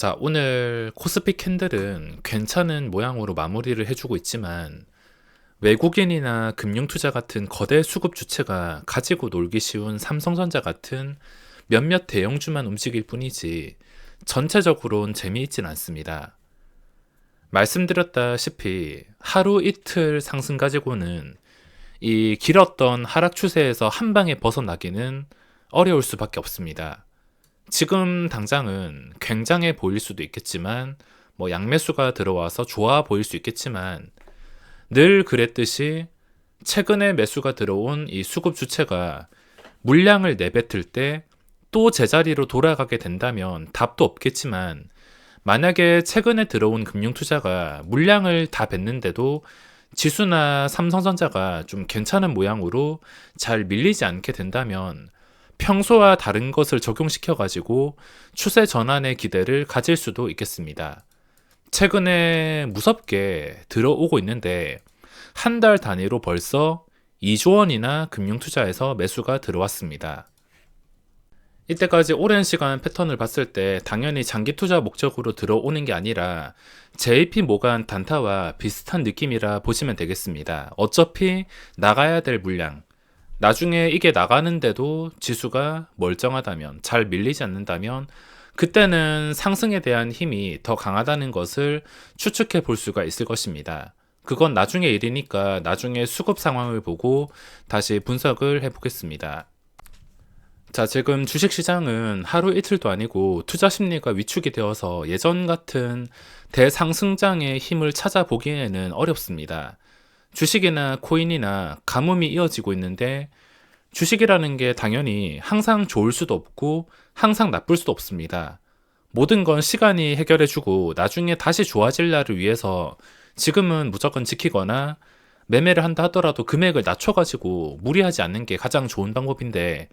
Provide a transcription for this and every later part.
자, 오늘 코스피 캔들은 괜찮은 모양으로 마무리를 해주고 있지만 외국인이나 금융투자 같은 거대 수급 주체가 가지고 놀기 쉬운 삼성전자 같은 몇몇 대형주만 움직일 뿐이지 전체적으로는 재미있진 않습니다. 말씀드렸다시피 하루 이틀 상승 가지고는 이 길었던 하락 추세에서 한 방에 벗어나기는 어려울 수밖에 없습니다. 지금 당장은 굉장해 보일 수도 있겠지만 양매수가 들어와서 좋아 보일 수 있겠지만 늘 그랬듯이 최근에 매수가 들어온 이 수급 주체가 물량을 내뱉을 때 또 제자리로 돌아가게 된다면 답도 없겠지만 만약에 최근에 들어온 금융투자가 물량을 다 뱉는데도 지수나 삼성전자가 좀 괜찮은 모양으로 잘 밀리지 않게 된다면 평소와 다른 것을 적용시켜가지고 추세 전환의 기대를 가질 수도 있겠습니다. 최근에 무섭게 들어오고 있는데 한 달 단위로 벌써 2조 원이나 금융투자에서 매수가 들어왔습니다. 이때까지 오랜 시간 패턴을 봤을 때 당연히 장기 투자 목적으로 들어오는 게 아니라 JP 모간 단타와 비슷한 느낌이라 보시면 되겠습니다. 어차피 나가야 될 물량, 나중에 이게 나가는데도 지수가 멀쩡하다면, 잘 밀리지 않는다면 그때는 상승에 대한 힘이 더 강하다는 것을 추측해 볼 수가 있을 것입니다. 그건 나중의 일이니까 나중에 수급 상황을 보고 다시 분석을 해보겠습니다. 자, 지금 주식시장은 하루 이틀도 아니고 투자 심리가 위축이 되어서 예전 같은 대상승장의 힘을 찾아보기에는 어렵습니다. 주식이나 코인이나 가뭄이 이어지고 있는데 주식이라는 게 당연히 항상 좋을 수도 없고 항상 나쁠 수도 없습니다. 모든 건 시간이 해결해주고 나중에 다시 좋아질 날을 위해서 지금은 무조건 지키거나 매매를 한다 하더라도 금액을 낮춰가지고 무리하지 않는 게 가장 좋은 방법인데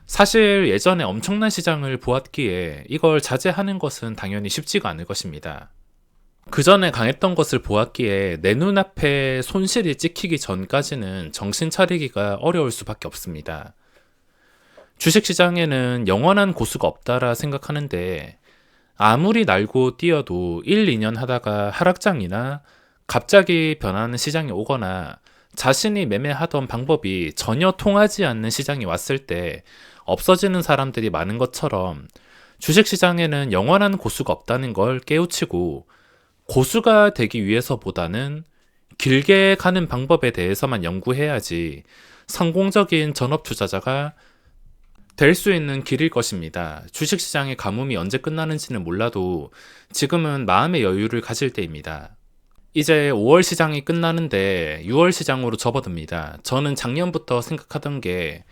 사실 예전에 엄청난 시장을 보았기에 이걸 자제하는 것은 당연히 쉽지가 않을 것입니다. 그 전에 강했던 것을 보았기에 내 눈앞에 손실이 찍히기 전까지는 정신 차리기가 어려울 수밖에 없습니다. 주식시장에는 영원한 고수가 없다라 생각하는데 아무리 날고 뛰어도 1, 2년 하다가 하락장이나 갑자기 변하는 시장이 오거나 자신이 매매하던 방법이 전혀 통하지 않는 시장이 왔을 때 없어지는 사람들이 많은 것처럼 주식시장에는 영원한 고수가 없다는 걸 깨우치고 고수가 되기 위해서보다는 길게 가는 방법에 대해서만 연구해야지 성공적인 전업 투자자가 될 수 있는 길일 것입니다. 주식시장의 가뭄이 언제 끝나는지는 몰라도 지금은 마음의 여유를 가질 때입니다. 이제 5월 시장이 끝나는데 6월 시장으로 접어듭니다. 저는 작년부터 생각하던 게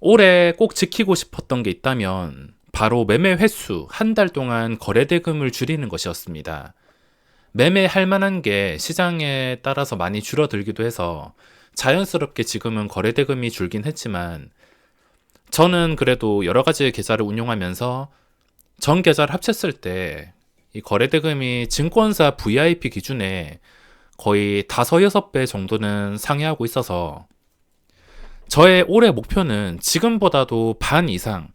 올해 꼭 지키고 싶었던 게 있다면 바로 매매 횟수, 한 달 동안 거래대금을 줄이는 것이었습니다. 매매할 만한 게 시장에 따라서 많이 줄어들기도 해서 자연스럽게 지금은 거래대금이 줄긴 했지만 저는 그래도 여러 가지 계좌를 운용하면서 전 계좌를 합쳤을 때 이 거래대금이 증권사 VIP 기준에 거의 5, 6배 정도는 상회하고 있어서 저의 올해 목표는 지금보다도 반 이상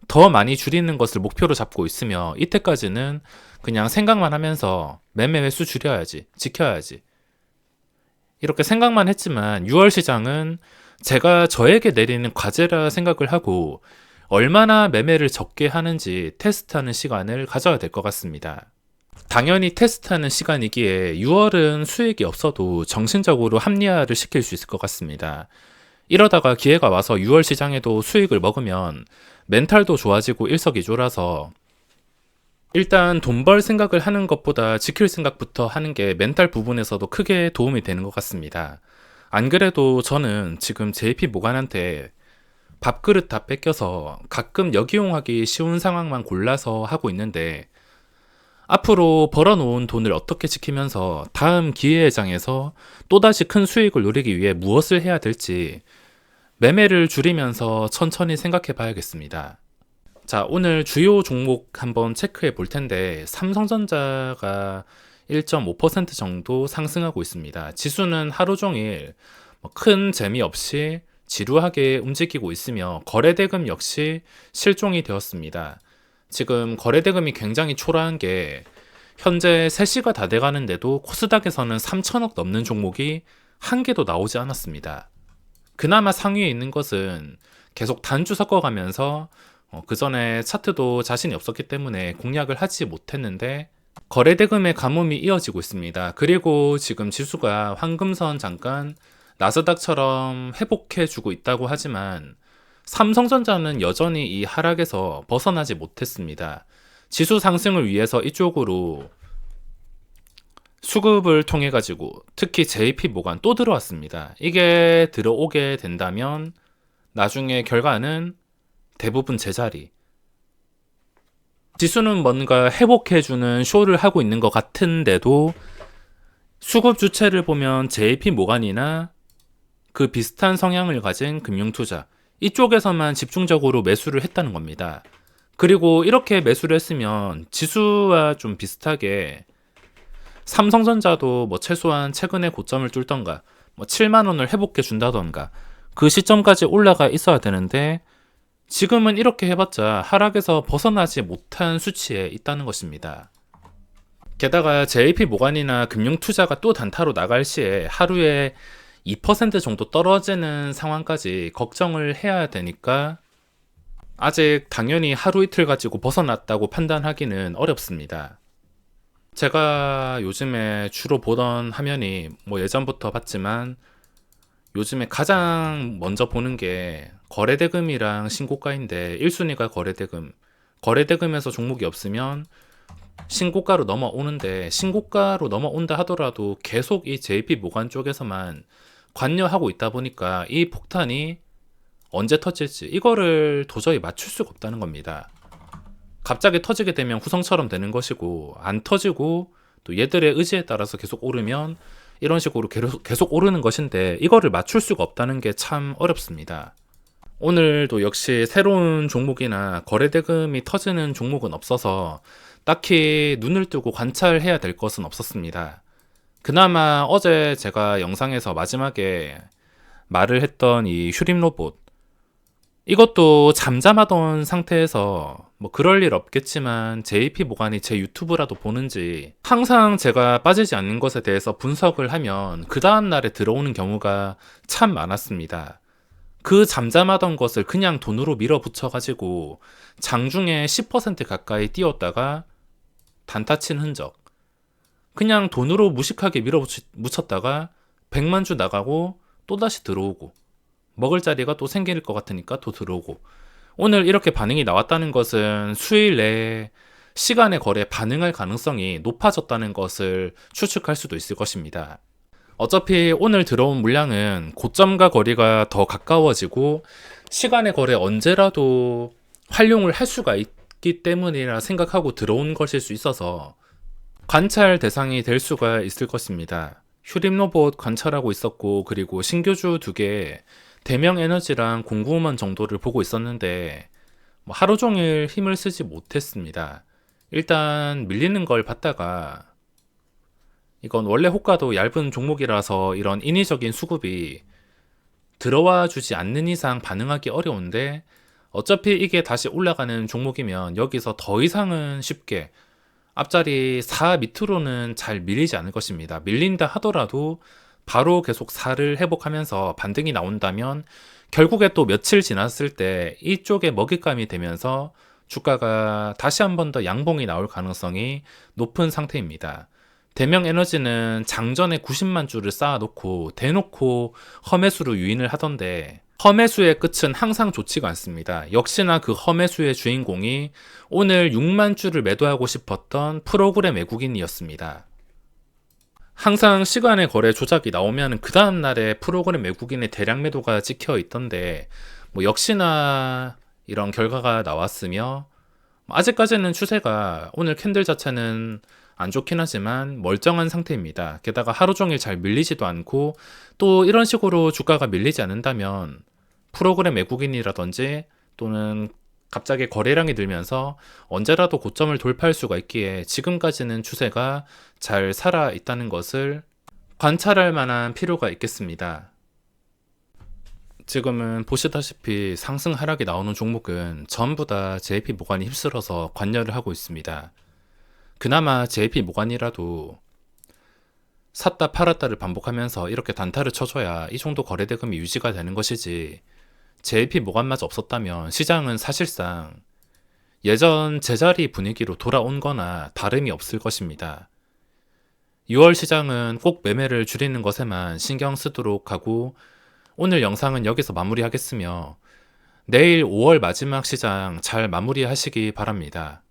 더 많이 줄이는 것을 목표로 잡고 있으며 이때까지는 그냥 생각만 하면서 매매 횟수 줄여야지, 지켜야지 이렇게 생각만 했지만 6월 시장은 제가 저에게 내리는 과제라 생각을 하고 얼마나 매매를 적게 하는지 테스트하는 시간을 가져야 될 것 같습니다. 당연히 테스트하는 시간이기에 6월은 수익이 없어도 정신적으로 합리화를 시킬 수 있을 것 같습니다. 이러다가 기회가 와서 6월 시장에도 수익을 먹으면 멘탈도 좋아지고 일석이조라서 일단 돈 벌 생각을 하는 것보다 지킬 생각부터 하는 게 멘탈 부분에서도 크게 도움이 되는 것 같습니다. 안 그래도 저는 지금 JP 모간한테 밥그릇 다 뺏겨서 가끔 역이용하기 쉬운 상황만 골라서 하고 있는데 앞으로 벌어놓은 돈을 어떻게 지키면서 다음 기회장에서 또다시 큰 수익을 노리기 위해 무엇을 해야 될지 매매를 줄이면서 천천히 생각해 봐야겠습니다. 자, 오늘 주요 종목 한번 체크해 볼 텐데 삼성전자가 1.5% 정도 상승하고 있습니다. 지수는 하루 종일 큰 재미 없이 지루하게 움직이고 있으며 거래대금 역시 실종이 되었습니다. 지금 거래대금이 굉장히 초라한 게 현재 3시가 다 돼가는데도 코스닥에서는 3천억 넘는 종목이 한 개도 나오지 않았습니다. 그나마 상위에 있는 것은 계속 단주 섞어가면서 그 전에 차트도 자신이 없었기 때문에 공략을 하지 못했는데 거래대금의 가뭄이 이어지고 있습니다. 그리고 지금 지수가 황금선 잠깐 나스닥처럼 회복해주고 있다고 하지만 삼성전자는 여전히 이 하락에서 벗어나지 못했습니다. 지수 상승을 위해서 이쪽으로 수급을 통해 가지고 특히 JP모간 또 들어왔습니다. 이게 들어오게 된다면 나중에 결과는 대부분 제자리. 지수는 뭔가 회복해주는 쇼를 하고 있는 것 같은데도 수급 주체를 보면 JP모간이나 그 비슷한 성향을 가진 금융투자 이쪽에서만 집중적으로 매수를 했다는 겁니다. 그리고 이렇게 매수를 했으면 지수와 좀 비슷하게 삼성전자도 뭐 최소한 최근에 고점을 뚫던가 뭐 7만 원을 회복해 준다던가 그 시점까지 올라가 있어야 되는데 지금은 이렇게 해봤자 하락에서 벗어나지 못한 수치에 있다는 것입니다. 게다가 JP모간이나 금융투자가 또 단타로 나갈 시에 하루에 2% 정도 떨어지는 상황까지 걱정을 해야 되니까 아직 당연히 하루 이틀 가지고 벗어났다고 판단하기는 어렵습니다. 제가 요즘에 주로 보던 화면이 뭐 예전부터 봤지만 요즘에 가장 먼저 보는 게 거래대금이랑 신고가인데 1순위가 거래대금. 거래대금에서 종목이 없으면 신고가로 넘어오는데 신고가로 넘어온다 하더라도 계속 이 JP모간 쪽에서만 관여하고 있다 보니까 이 폭탄이 언제 터질지 이거를 도저히 맞출 수가 없다는 겁니다. 갑자기 터지게 되면 후성처럼 되는 것이고 안 터지고 또 얘들의 의지에 따라서 계속 오르면 이런 식으로 계속 오르는 것인데 이거를 맞출 수가 없다는 게 참 어렵습니다. 오늘도 역시 새로운 종목이나 거래대금이 터지는 종목은 없어서 딱히 눈을 뜨고 관찰해야 될 것은 없었습니다. 그나마 어제 제가 영상에서 마지막에 말을 했던 이 휴림로봇 이것도 잠잠하던 상태에서 뭐 그럴 일 없겠지만 JP모간이 제 유튜브라도 보는지 항상 제가 빠지지 않는 것에 대해서 분석을 하면 그 다음날에 들어오는 경우가 참 많았습니다. 그 잠잠하던 것을 그냥 돈으로 밀어붙여가지고 장중에 10% 가까이 띄웠다가 단타 친 흔적 그냥 돈으로 무식하게 밀어붙였다가 100만 주 나가고 또다시 들어오고 먹을 자리가 또 생길 것 같으니까 또 들어오고 오늘 이렇게 반응이 나왔다는 것은 수일 내에 시간의 거래에 반응할 가능성이 높아졌다는 것을 추측할 수도 있을 것입니다. 어차피 오늘 들어온 물량은 고점과 거리가 더 가까워지고 시간의 거래 언제라도 활용을 할 수가 있기 때문이라 생각하고 들어온 것일 수 있어서 관찰 대상이 될 수가 있을 것입니다. 휴림로봇 관찰하고 있었고 그리고 신규주 2개 대명에너지랑 공구음원 정도를 보고 있었는데 뭐 하루 종일 힘을 쓰지 못했습니다. 일단 밀리는 걸 봤다가 이건 원래 호가도 얇은 종목이라서 이런 인위적인 수급이 들어와 주지 않는 이상 반응하기 어려운데 어차피 이게 다시 올라가는 종목이면 여기서 더 이상은 쉽게 앞자리 4 밑으로는 잘 밀리지 않을 것입니다. 밀린다 하더라도 바로 계속 4를 회복하면서 반등이 나온다면 결국에 또 며칠 지났을 때 이쪽에 먹잇감이 되면서 주가가 다시 한 번 더 양봉이 나올 가능성이 높은 상태입니다. 대명에너지는 장전에 90만 주를 쌓아놓고 대놓고 험매수로 유인을 하던데 험매수의 끝은 항상 좋지가 않습니다. 역시나 그 험매수의 주인공이 오늘 6만 주를 매도하고 싶었던 프로그램 외국인이었습니다. 항상 시간의 거래 조작이 나오면 그 다음날에 프로그램 외국인의 대량 매도가 찍혀 있던데 뭐 역시나 이런 결과가 나왔으며 아직까지는 추세가 오늘 캔들 자체는 안 좋긴 하지만 멀쩡한 상태입니다. 게다가 하루 종일 잘 밀리지도 않고 또 이런 식으로 주가가 밀리지 않는다면 프로그램 외국인이라든지 또는 갑자기 거래량이 늘면서 언제라도 고점을 돌파할 수가 있기에 지금까지는 추세가 잘 살아 있다는 것을 관찰할 만한 필요가 있겠습니다. 지금은 보시다시피 상승 하락이 나오는 종목은 전부 다 JP 모간이 휩쓸어서 관여를 하고 있습니다. 그나마 JP 모간이라도 샀다 팔았다를 반복하면서 이렇게 단타를 쳐줘야 이 정도 거래대금이 유지가 되는 것이지, JP 모간마저 없었다면 시장은 사실상 예전 제자리 분위기로 돌아온 거나 다름이 없을 것입니다. 6월 시장은 꼭 매매를 줄이는 것에만 신경 쓰도록 하고, 오늘 영상은 여기서 마무리하겠으며 내일 5월 마지막 시장 잘 마무리하시기 바랍니다.